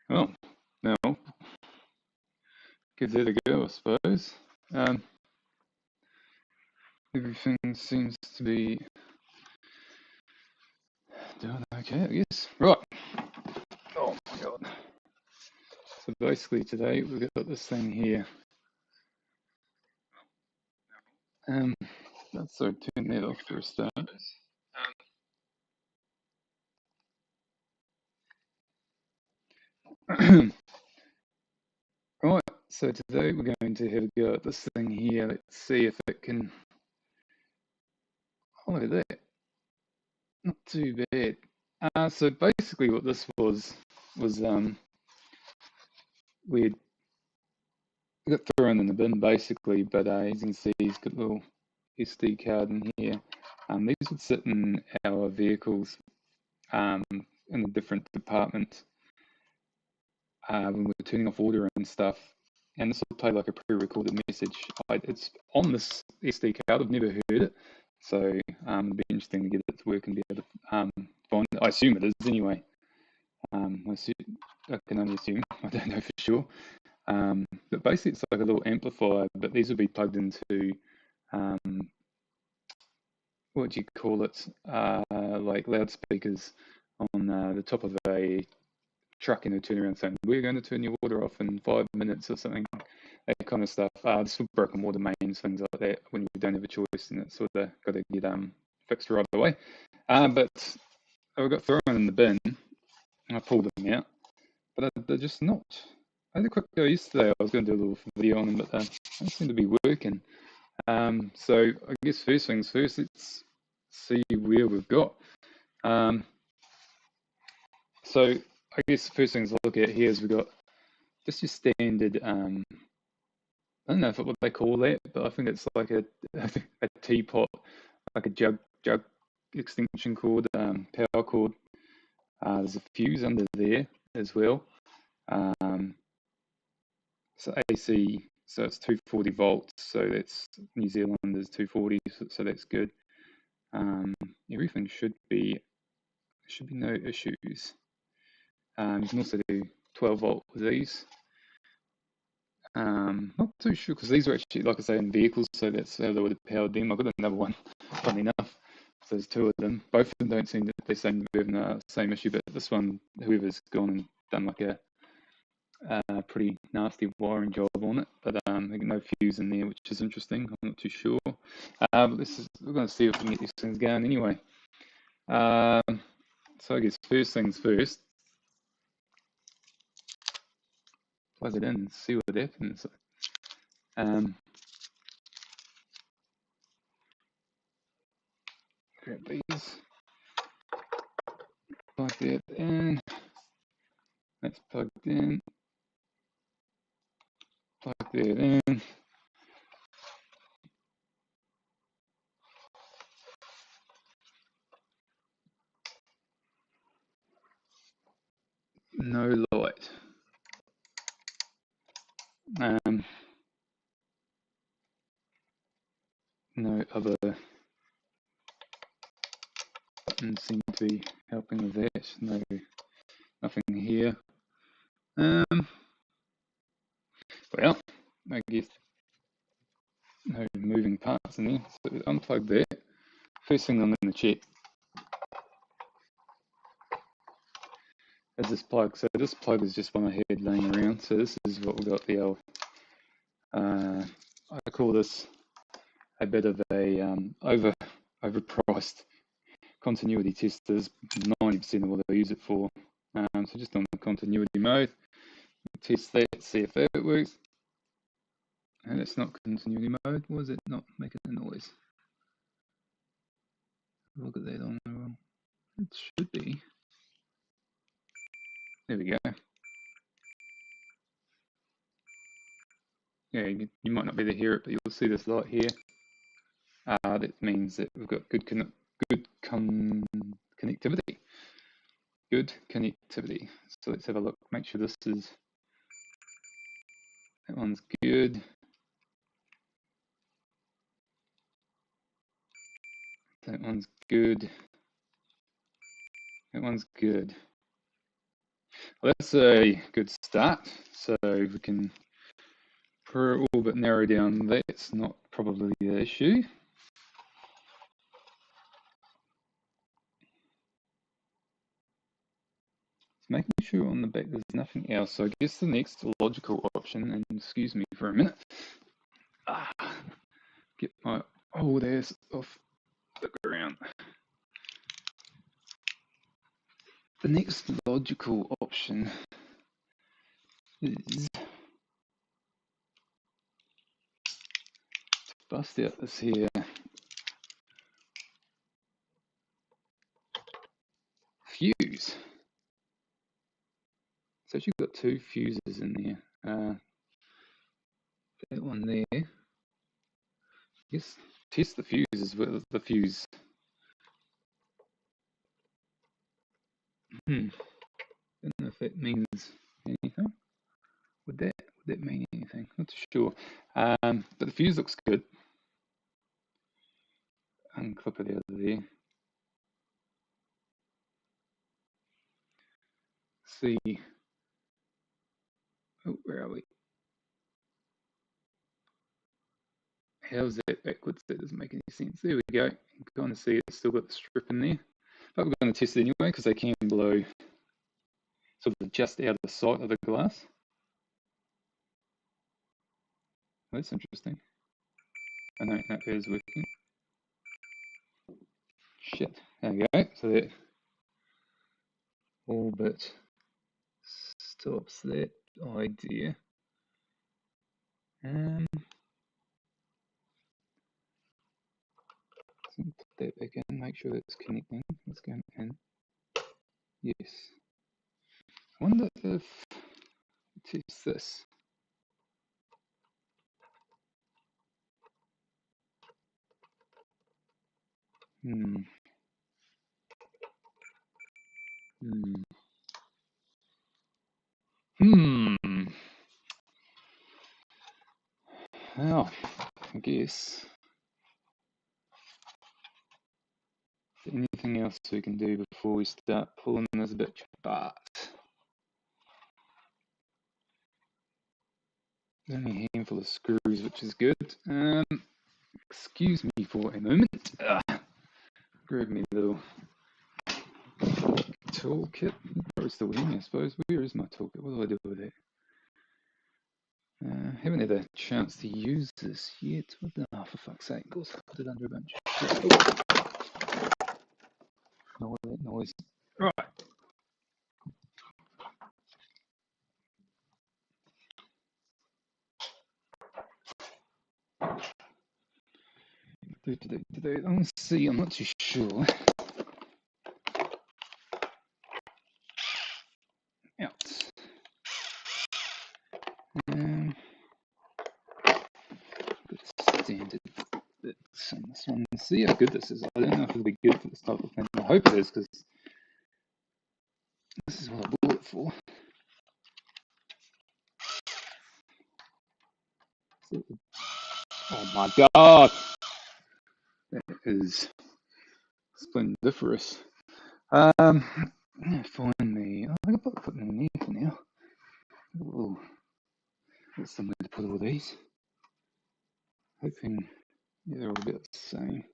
Well, now give that a go, I suppose. Everything seems to be doing okay, I guess. Right. Oh my god. So basically today we've got this thing here. Let's sort of turn that off for a start. Right, so today we're going to have a go at this thing here. Let's see if it can. Oh, look at that. Not too bad. So basically what this was we got thrown in the bin basically, but as you can see, he's got a little SD card in here. These would sit in our vehicles in the different departments when we're turning off order and stuff. And this will play like a pre-recorded message. It's on this SD card. I've never heard it, so it'd be interesting to get it to work and be able to find it. I assume it is anyway. I can only assume. I don't know for sure. But basically, it's like a little amplifier. But these would be plugged into what do you call it? Like loudspeakers on the top of a truck, and a turnaround saying, "We're going to turn your water off in 5 minutes" or something, that kind of stuff. This with broken water mains, things like that. When you don't have a choice, and it's sort of got to get fixed right away. But I got thrown in the bin, and I pulled them out, but they're just not. I had a quick go yesterday. I was going to do a little video on them, but they don't seem to be working. So I guess first things first, let's see where we've got. So I guess the first things to look at here is we've got just your standard, I don't know what they call that, but I think it's like a teapot, like a jug extension cord, power cord. There's a fuse under there as well. So AC, so it's 240 volts, so that's New Zealand is 240, so that's good. Everything should be no issues. You can also do 12 volt with these. Not too sure because these are actually, like I say, in vehicles, so that's how they would have powered them. I've got another one, funny enough. So there's two of them. Both of them don't seem to be having the same issue, but this one, whoever's gone and done like a pretty nasty wiring job on it, but no fuse in there, which is interesting. I'm not too sure. But we're going to see if we can get these things going anyway. So I guess first things first, plug it in and see what happens. Grab these, plug that in. That's plugged in. Plug that in. No light. No other buttons seem to be helping with that. No, nothing here. Well, I guess no moving parts in there. So unplug that. First thing I'm going to check is this plug. So this plug is just one I had laying around. So this is what we got the old. I call this a bit of a overpriced continuity testers. 90% of what I use it for. So just on the continuity mode, test that, see if that works. And it's not continuity mode. Was it not making a noise? Look at that on the wrong. It should be. There we go. Yeah, you might not be able to hear it, but you'll see this light here. That means that we've got good connectivity. Good connectivity. So let's have a look. Make sure this is. That one's good. That one's good. That one's good. Well, that's a good start. So we can a little bit narrow down. That's not probably the issue. Making sure on the back there's nothing else. So I guess the next logical option, and excuse me for a minute, get my old ass off the ground. The next logical option is to bust out this here fuse. It's actually got two fuses in there. That one there. Yes, test the fuses with the fuse. Don't know if that means anything. Would that mean anything? Not too sure. But the fuse looks good. Unclip it out of there. See. Oh, where are we? How's that backwards? That doesn't make any sense. There we go. You can kind of see it's still got the strip in there. But we're going to test it anyway because they can blow sort of just out of the sight of the glass. Well, that's interesting. I know that is working. Shit. There we go. So that all but stops that idea. Put that back in, make sure that's connecting. It's going in. Yes. I wonder if test this. Well, I guess. Is there anything else we can do before we start pulling this bitch apart? There's only a handful of screws, which is good. Excuse me for a moment. Grab me little toolkit. Probably still with me, I suppose. Where is my toolkit? What do I do with it? Haven't had a chance to use this yet. What the? Oh, for fuck's sake! Of course, I put it under a bunch of shit. Ignore that noise. Right. Let's see. I'm not too sure. Out. Standard bits on this one. Let's see how good this is. I don't know if it'll be good for this type of thing. I hope it is because this is what I bought it for. Oh my god! That is splendiferous. Find me. Oh, I can put them in there for now. Oh, got somewhere to put all these. Hoping they're all about the same.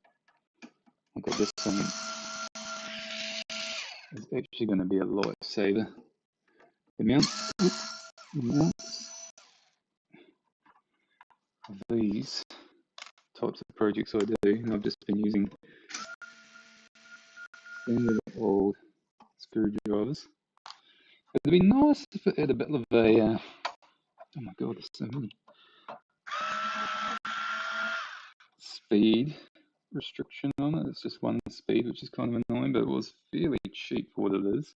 I got this one. It's actually going to be a lifesaver. The amounts of these types of projects I do, and I've just been using standard old screwdrivers. It'd be nice if it had a bit of a, oh my god, there's so many, speed restriction on it. It's just one speed, which is kind of annoying, but it was fairly cheap for what it is.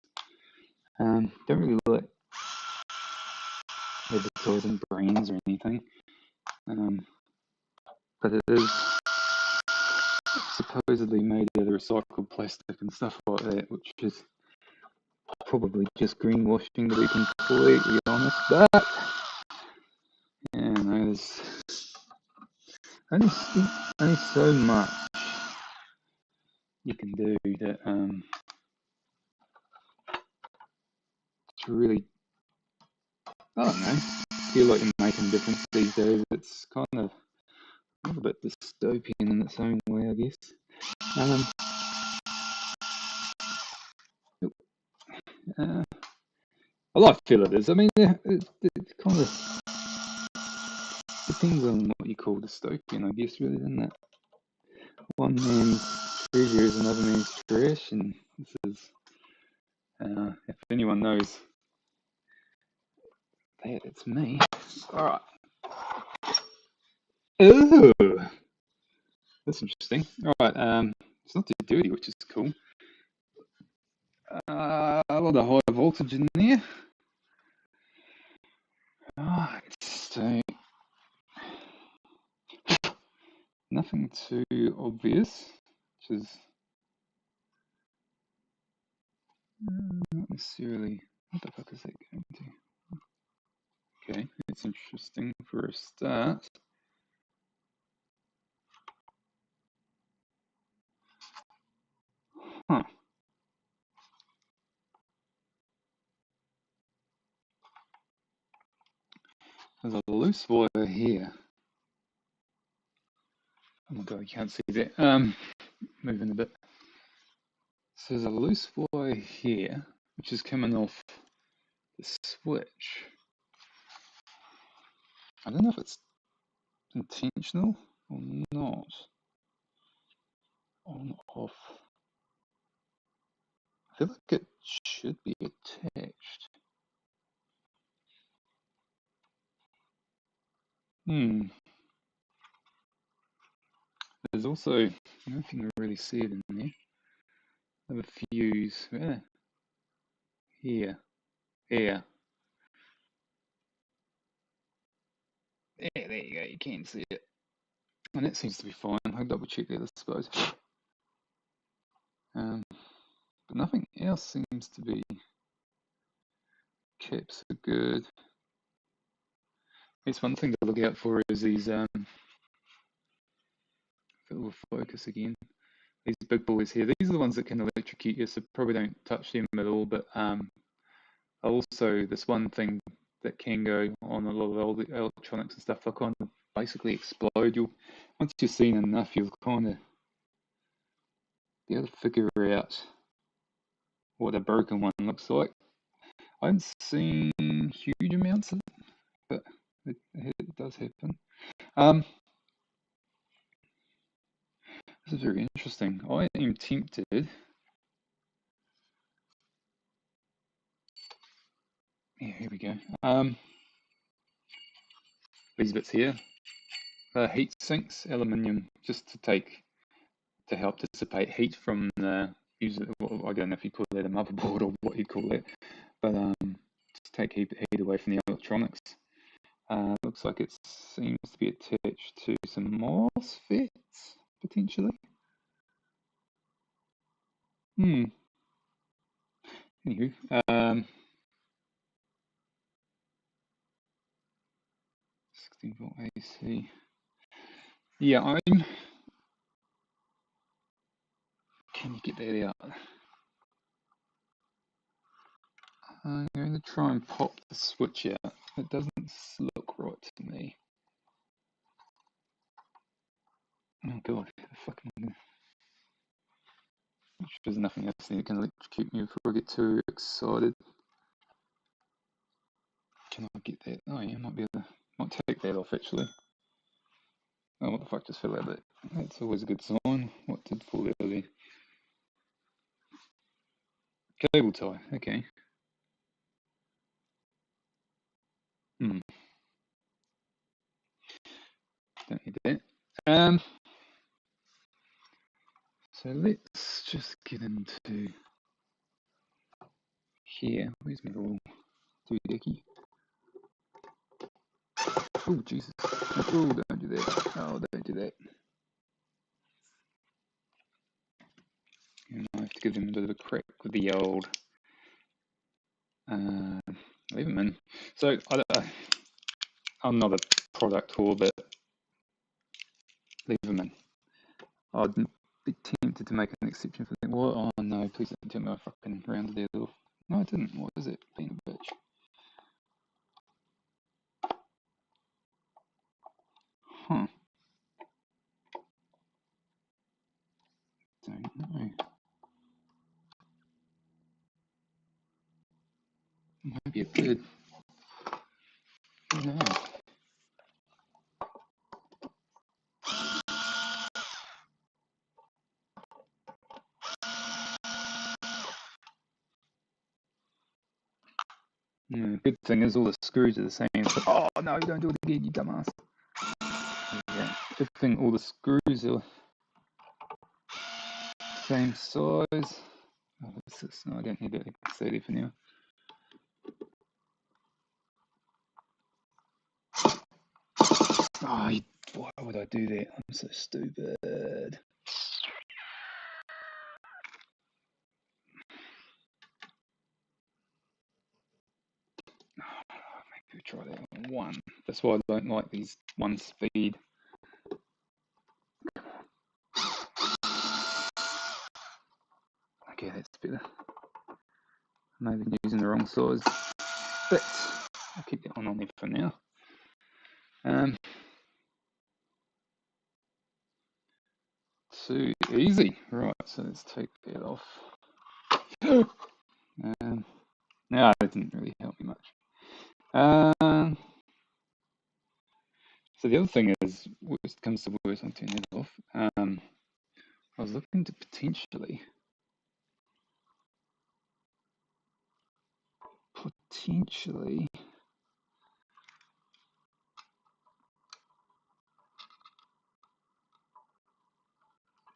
Don't really like advertising brands or anything, but it is supposedly made out of recycled plastic and stuff like that, which is probably just greenwashing, to be completely honest. But yeah, no, there's only so much you can do that to really, I don't know, feel like you're making a difference these days. It's kind of a little bit dystopian in its own way, I guess. Um, uh, I like feel it is. I mean, it kind of depends on what you call dystopian, I guess, really, doesn't it? One man's treasure is another man's trash, and this is, if anyone knows that, it's me. All right. Ooh, that's interesting. All right. It's not too dirty, which is cool. A lot of high voltage in there. Alright, so nothing too obvious, which is not necessarily. What the fuck is that going to? Okay, it's interesting for a start. Huh. There's a loose wire here. Oh my god, you can't see that. Moving a bit. So there's a loose wire here, which is coming off the switch. I don't know if it's intentional or not. On, off. I feel like it should be attached. There's also, I don't know if you can really see it in there. I have a fuse here, here. Yeah, there you go, you can see it. And that seems to be fine. I'll double check that, I suppose. But nothing else seems to be. Caps are good. It's one thing to look out for is these, if it will focus again, these big boys here. These are the ones that can electrocute you, so probably don't touch them at all. But also, this one thing that can go on a lot of old electronics and stuff, they'll kind of basically explode. Once you've seen enough, you'll kind of be able to figure out what a broken one looks like. I haven't seen huge amounts of it, but it does happen. This is very interesting. I am tempted. Yeah, here we go. These bits here, heat sinks, aluminium, just to help dissipate heat from the user. Well, I don't know if you call that a motherboard or what you call it, but just take heat away from the electronics. Looks like it seems to be attached to some MOSFETs potentially. Anywho, 16-volt AC. Yeah, can you get that out? I'm going to try and pop the switch out. It doesn't look right to me. Oh god, the fucking. There's nothing else that can electrocute me before I get too excited. Can I get that? Oh yeah, might take that off actually. Oh, what the fuck just fell out of it? That's always a good sign. What did fall out of there? Cable tie, okay. Don't need that. So let's just get into here. Where's my little doohickey? Oh Jesus! Oh, don't do that! Oh, don't do that! And I have to give them a bit of a crack with the old. Leave them in. So I'm not a product whore, but leave them in. I'd be tempted to make an exception for them. What? Oh no! Please don't tell me I fucking rounded that off. No, I didn't. What is it? Being a bitch. Huh. Don't know. Maybe it did. No. Yeah, good thing is all the screws are the same. So, oh no, don't do it again, you dumbass. Yeah, good thing all the screws are same size. Oh, what's this? No, I don't need that. I can save it for now. Oh, why would I do that? I'm so stupid. Maybe try that on one. That's why I don't like these one speed. Okay, that's better. Maybe using the wrong size, but I'll keep that one on there for now. Too easy. Right, so let's take that off. No, that didn't really help me much. So the other thing is, worst comes to worst, I'll turn that off. I was looking to potentially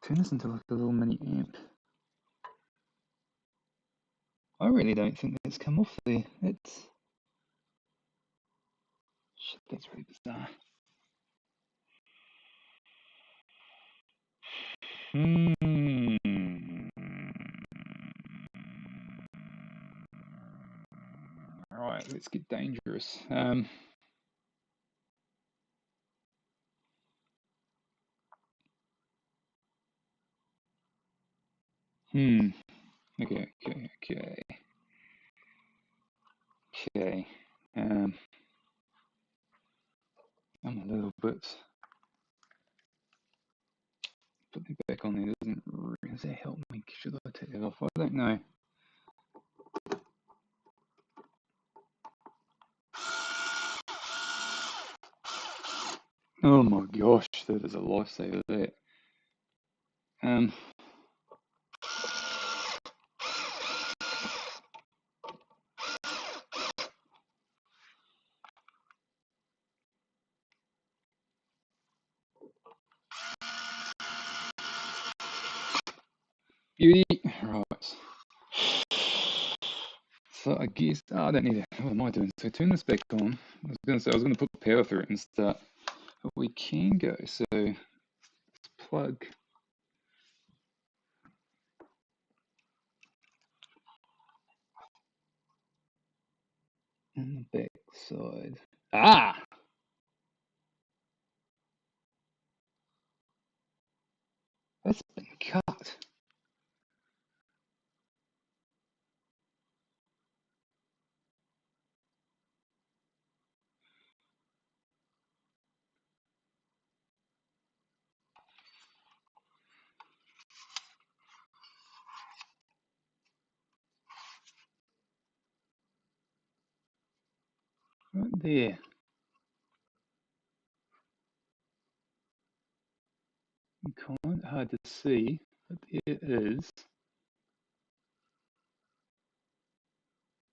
turn this into like a little mini amp. I really don't think that's come off there. Shit, that's really bizarre. Alright, let's get dangerous. Okay. I'm a little bit. Put it back on there doesn't really. Does that help me? Should I take that off? I don't know. Oh my gosh, that is a lifesaver, that. Beauty. Right. So I guess, I don't need it. What am I doing? So turn this back on. I was going to say, I was going to put the power through it and start. But we can go. So let's plug in the back side. Ah! That's been cut. Right there. Kind of hard to see, but there is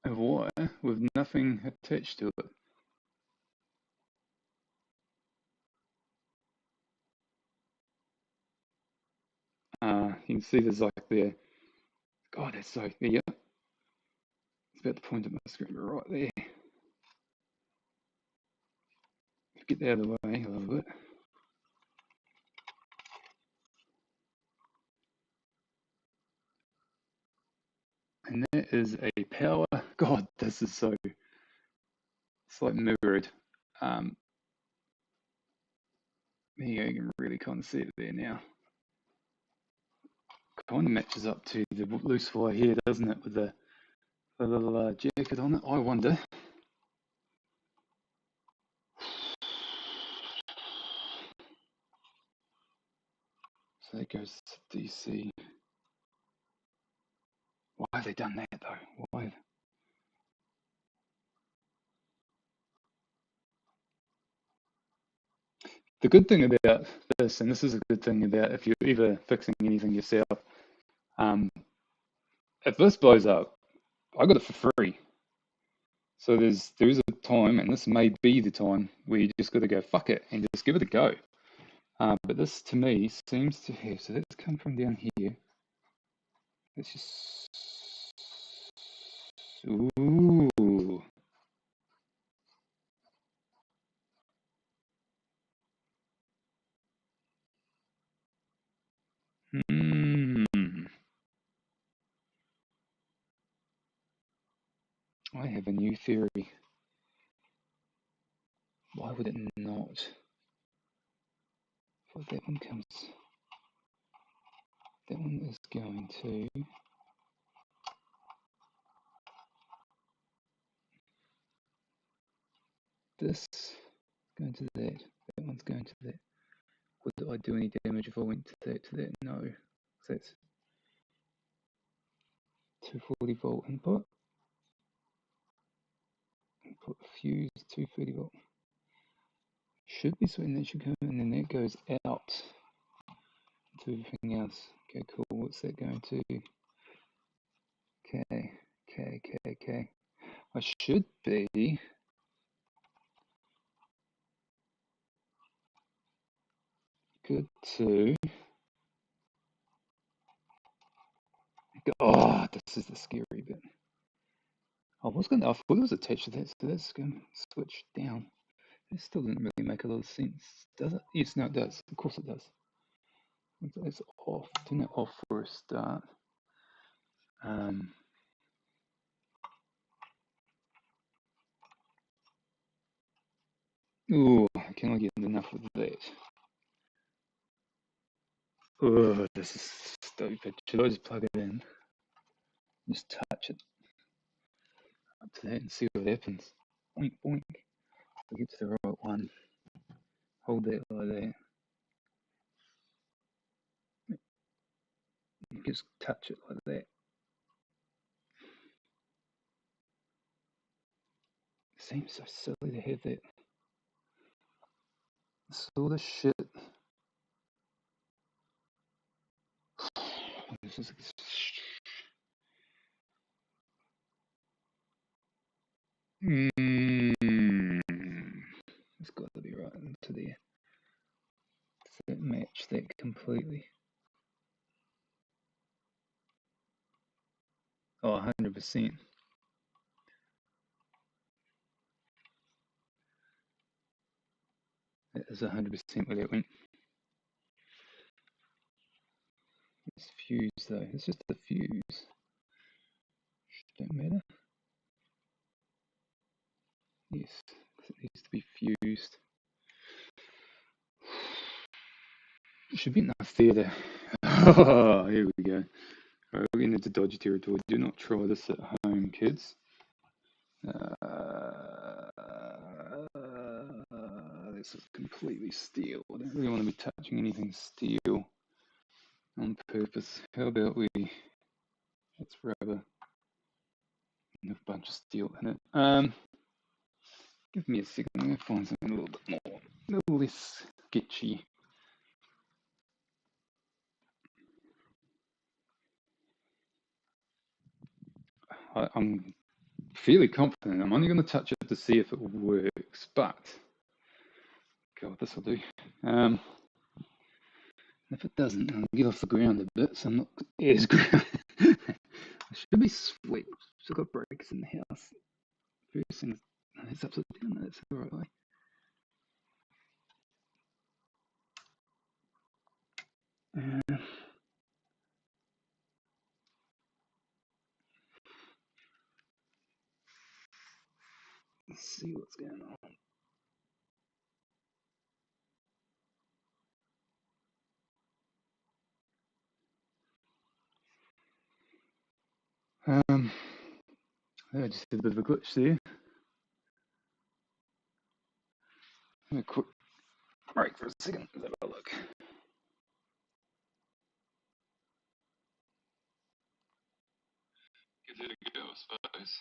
a wire with nothing attached to it. You can see there's like there. God, that's so, yeah. It's about to point at my screen right there. Get that out of the way a little bit. And that is a power. God, this is so. It's like mirrored. There you go, you can really kind of see it there now. Kind of matches up to the loose wire here, doesn't it? With the a little jacket on it. I wonder. So that goes to DC. Why have they done that though? Why? The good thing about this, and this is a good thing about if you're ever fixing anything yourself, um, if this blows up, I got it for free. So there is a time, and this may be the time where you just got to go fuck it and just give it a go. But this to me seems to have. So let's come from down here. Let's just. Ooh. Hmm. I have a new theory. Why would it not? Well, that one comes. That one is going to. This going to that. That one's going to that. Would I do any damage if I went to that? No. So that's 240 volt input. Input fuse 230 volt. Should be something that should come in, and then that goes out to everything else. Okay, cool. What's that going to? Okay. I should be good to. Oh, this is the scary bit. I thought it was attached to that, so that's going to switch down. It still didn't really make a lot of sense, does it? Yes, no, it does. Of course it does. It's off. Turn it off for a start. Ooh, can I get enough of that? Oh, this is stupid. Should I just plug it in? Just touch it up to that and see what happens. Boink, boink. We get to the right one. Hold that like that. Just touch it like that. Seems so silly to have that sort of shit. This is. It's got to be right into there. Does that match that completely? Oh, 100%. That is 100% where that went. It's fuse though. It's just the fuse. Don't matter. Yes, it needs to be fused. It should be enough there. Oh, here we go. Alright, we're getting into dodgy territory. Do not try this at home, kids. This is completely steel. I don't really want to be touching anything steel on purpose. How about we? It's rubber and a bunch of steel in it. Give me a second. I'm gonna find something a little bit more, a little less sketchy. I'm fairly confident. I'm only going to touch it to see if it works, but God, this will do. If it doesn't, I'll get off the ground a bit, so I'm not as ground. I should be sweet. Still got breaks in the house. First thing, it's upside down. That's the right way. Let's see what's going on. I just did a bit of a glitch there. A quick break for a second. Let's have a look. Give it a go, I suppose.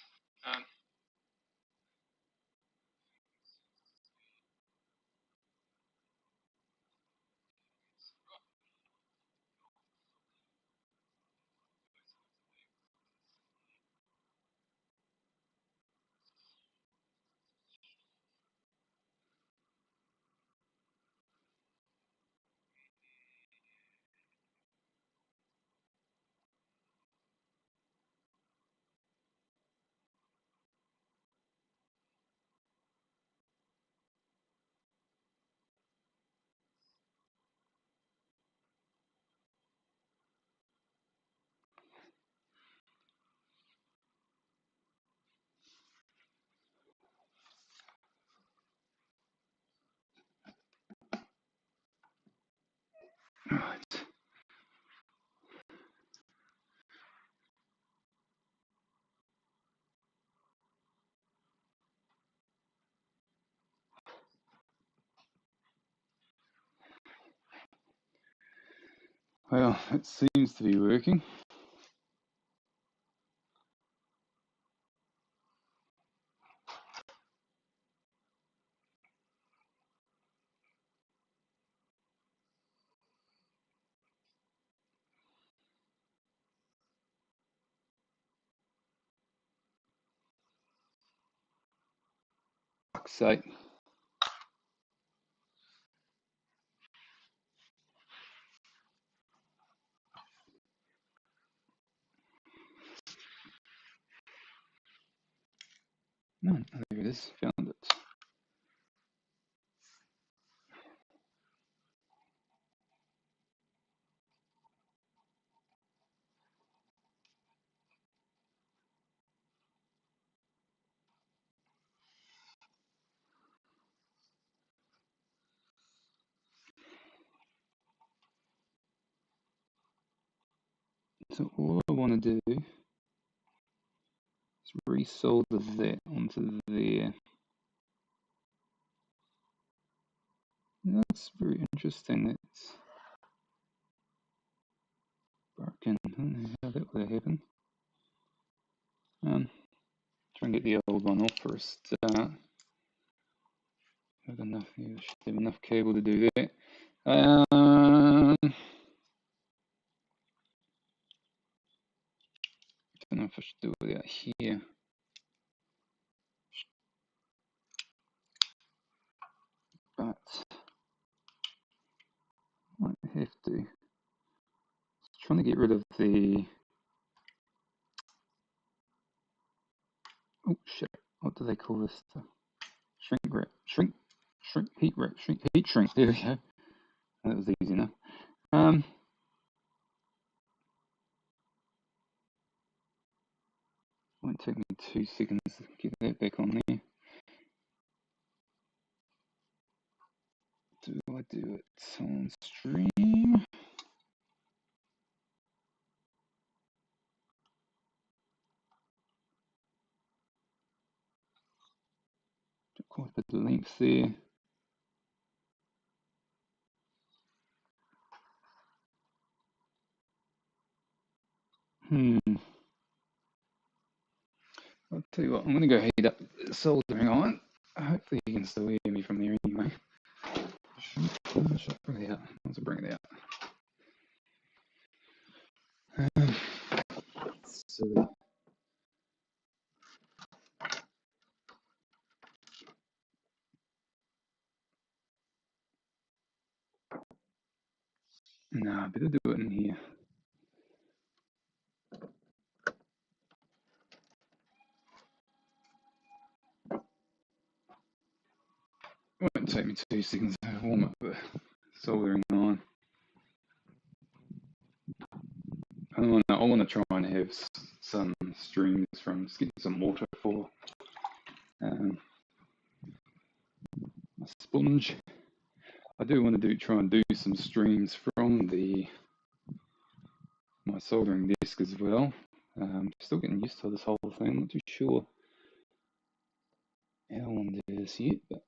Right. Well, it seems to be working. Fuck's sake. No, there it is. Found it. So all I want to do is resolder that onto there. That's very interesting. It's broken. I don't know how that would happen. Try and get the old one off for a start. Have enough. Yeah, should have enough cable to do that. Don't know if I should do it out here. But I might have to. Trying to get rid of the. Oh shit! What do they call this? The shrink wrap, shrink, heat wrap, heat shrink. There we go. That was easy enough. Won't take me 2 seconds to get that back on there. Do I do it on stream? Quite a bit of length there. I'll tell you what, I'm going to go heat up the soldering iron. Hopefully you can still hear me from there anyway. Should bring it out. Let's bring it out. Silly. Nah, better do it in here. It won't take me 2 seconds to warm up the soldering iron. I want to try and have some streams from getting some water for a sponge. I do want to try and do some streams from my soldering desk as well. Still getting used to this whole thing. Not too sure how long it is yet, but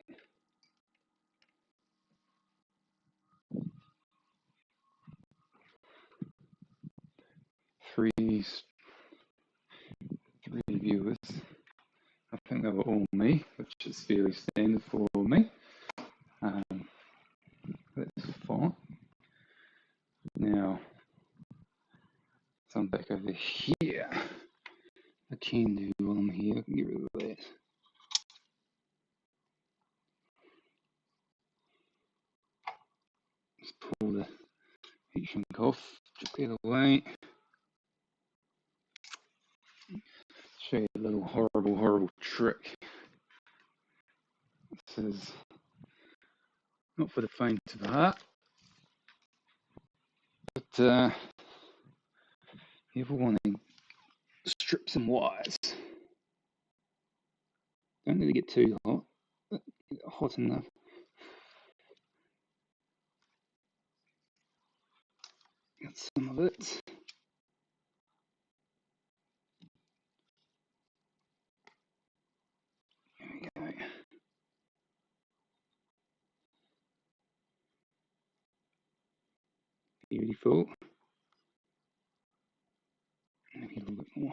three viewers. I think they were all me, which is fairly standard for me. That's fine. Now, so I'm back over here. I can do while I'm here. I can get rid of that. Just pull the heat shrink off, chuck that away. Show you a little horrible trick. This is not for the faint of heart, but you ever want to strip some wires, don't need to get too hot, but hot enough. Got some of it. There we go. Beautiful. Maybe a little bit more.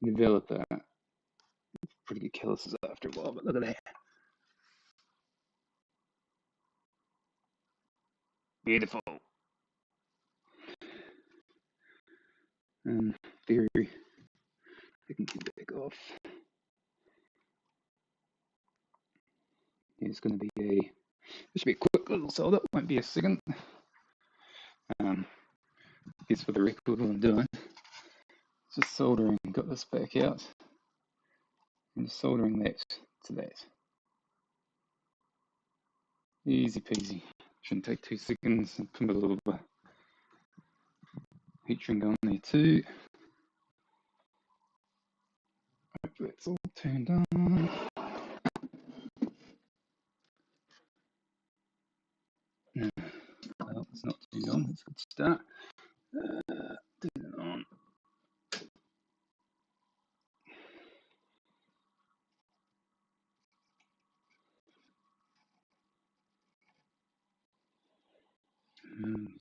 Develop that. Pretty good calluses after a while, but look at that. Beautiful. And very, I can get back off. It's going to be this should be a quick little solder, won't be a second. Guess for the record what I'm doing. Just soldering, got this back out, and just soldering that to that. Easy peasy. Shouldn't take 2 seconds. And put a little heat shrink on there too. Hopefully it's all turned on. Well, it's not turned on. That's a good start. Turn it on.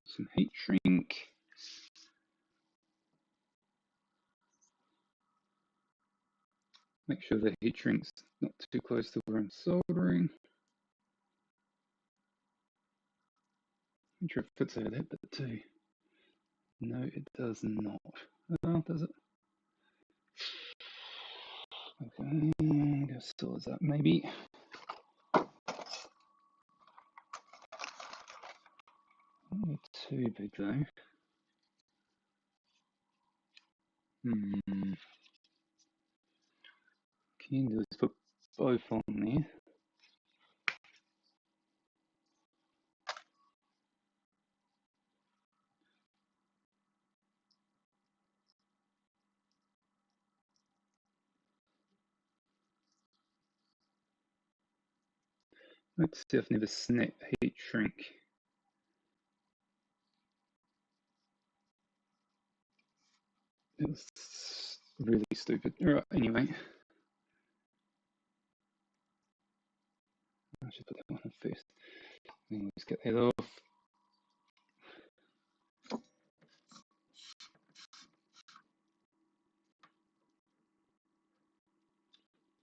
Some heat shrink. Make sure the heat shrink's not too close to where I'm soldering. Make sure it fits over that bit too. No, it does not. Oh, does it? Okay, just saws up maybe. Not too big though. Can do is put both on there. Let's see if I never snap heat shrink. It was really stupid. Right, anyway. I should put that one on first. Then let's get that off.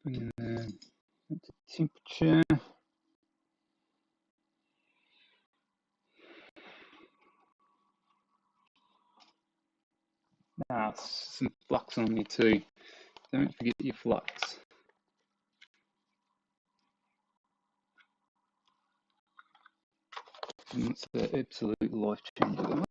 Bring that to temperature. Some flux on there too. Don't forget your flux. And it's the absolute life changer, that one.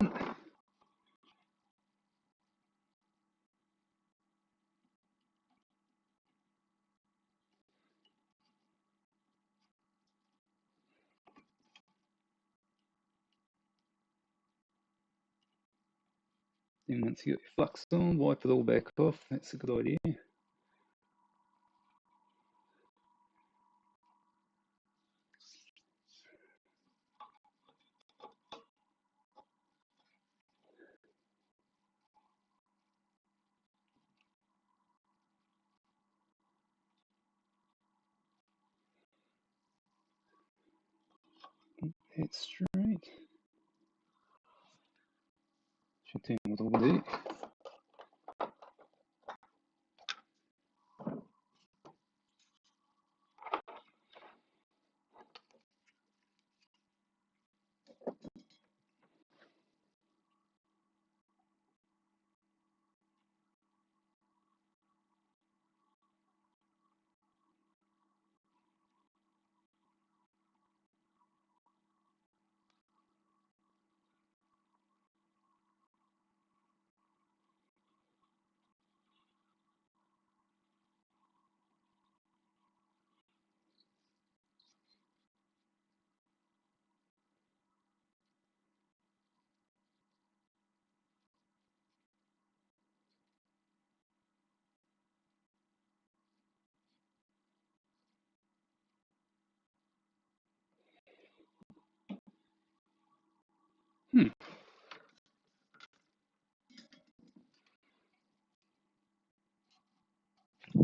Then once you get your flux on, wipe it all back off. That's a good idea. head straight. Chatein retrouvé.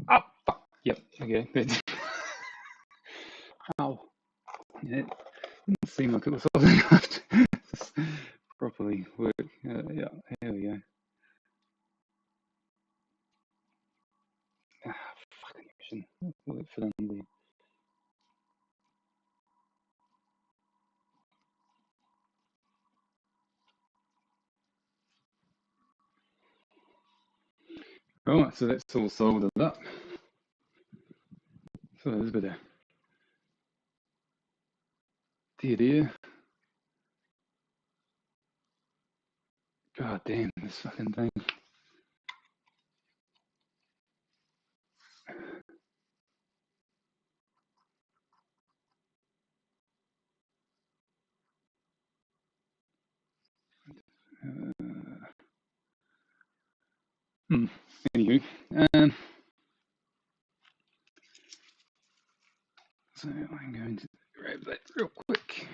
Oh, fuck. Yep, okay. Ow. Yeah, it didn't seem like it was solid enough to properly work. Yeah, here we go. Ah, fucking option. Work for them. Right, so that's all soldered up. So there's a bit of dead air. God damn, this fucking thing. Anywho, so I'm going to grab that real quick.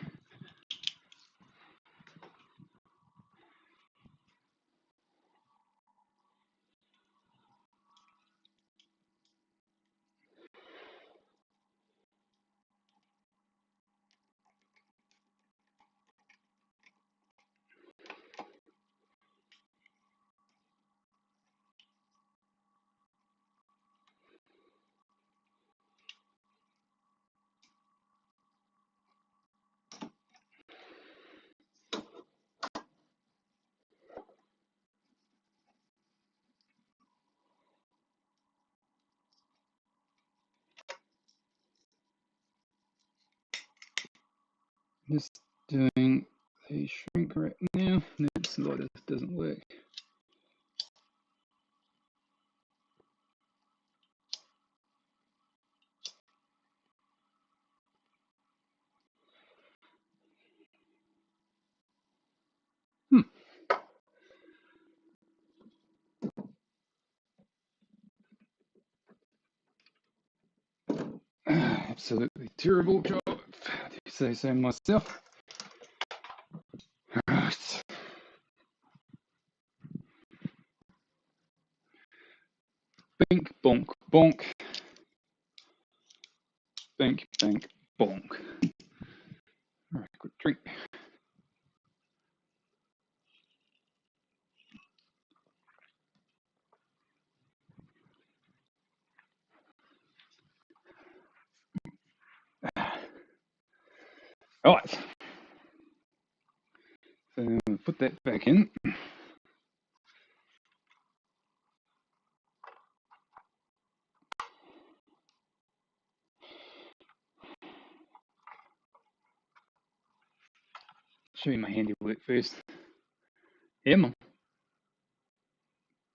Just doing a shrink right now. That's a lot of doesn't work. Absolutely terrible job, if you say so myself. Right. Bink, bonk, bonk. Bink, bank, bonk. All right, quick drink. All right. So put that back in. Show you my handiwork first. Yeah, man.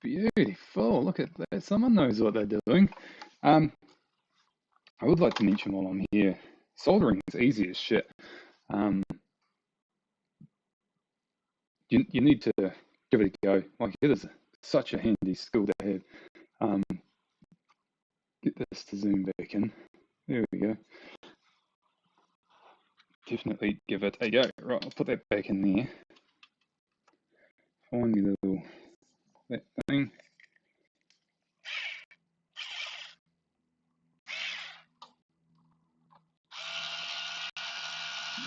Beautiful. Look at that. Someone knows what they're doing. I would like to mention while I'm here, soldering is easy as shit. You need to give it a go. Like, it is such a handy skill to have. Get this to zoom back in. There we go. Definitely give it a go. Right, I'll put that back in there. Find me little that thing.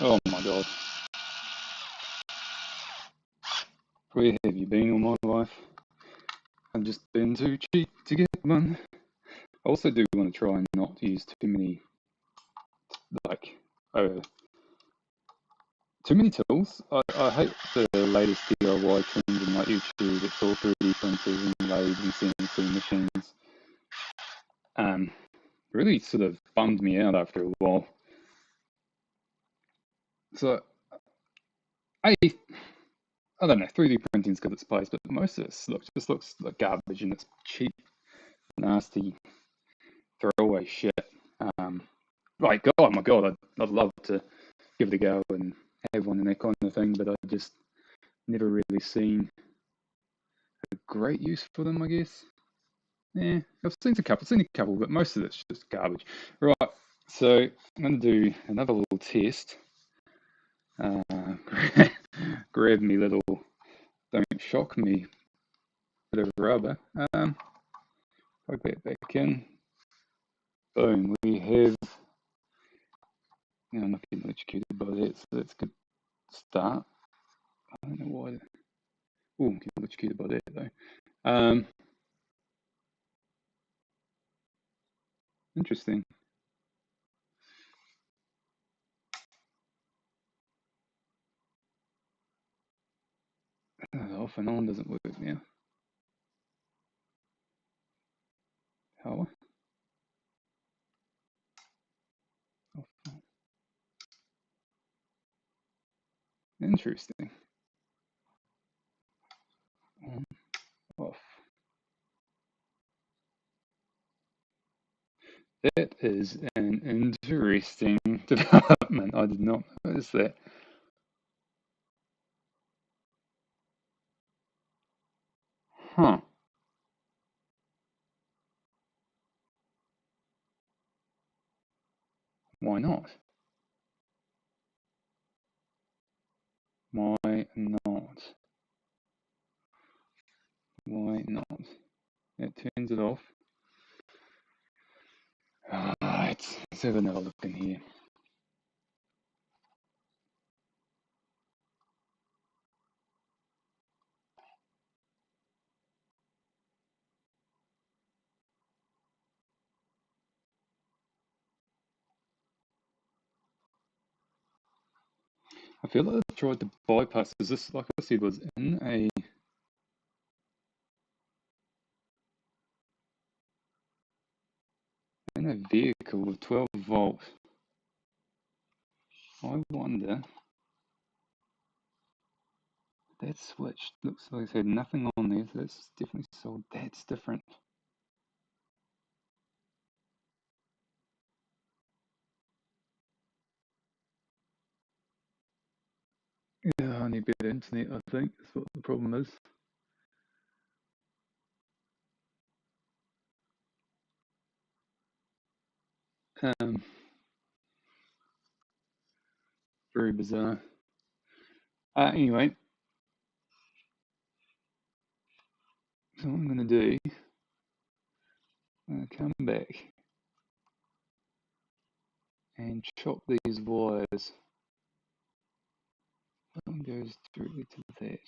Oh my god. Where have you been all my life? I've just been too cheap to get one. I also do want to try and not use too many, like, uh, too many tools. I hate the latest DIY trends in like YouTube. It's all 3D printers and lathes and CNC machines. Really sort of bummed me out after a while. So I don't know. 3D printing's got its place, but most of it just looks like garbage and it's cheap, nasty, throwaway shit. Um, like, oh my god, I'd love to give it a go and have one and that kind of thing, but I just never really seen a great use for them, I guess. Yeah, seen a couple, but most of it's just garbage. Right, so I'm going to do another little test. Grab me little, don't shock me, bit of rubber. Plug that back in. Boom, we have, I'm not getting electrocuted by that, so that's a good start. I don't know why. Oh, I'm getting electrocuted by that though. Interesting. Off and on doesn't work now. Power. Off. Interesting. On, off. That is an interesting development. I did not notice that. Huh. Why not? Why not? Why not? It turns it off. Let's have another look in here. I feel like I've tried to bypass. Is this, like I said, was in a vehicle with 12 volt. I wonder. That switch looks like it's had nothing on there, so that's definitely sold. That's different. Yeah, I need better internet, I think. That's what the problem is. Um, Very bizarre. Anyway, so what I'm going to do, I'm going to come back and chop these wires. That one goes directly to that.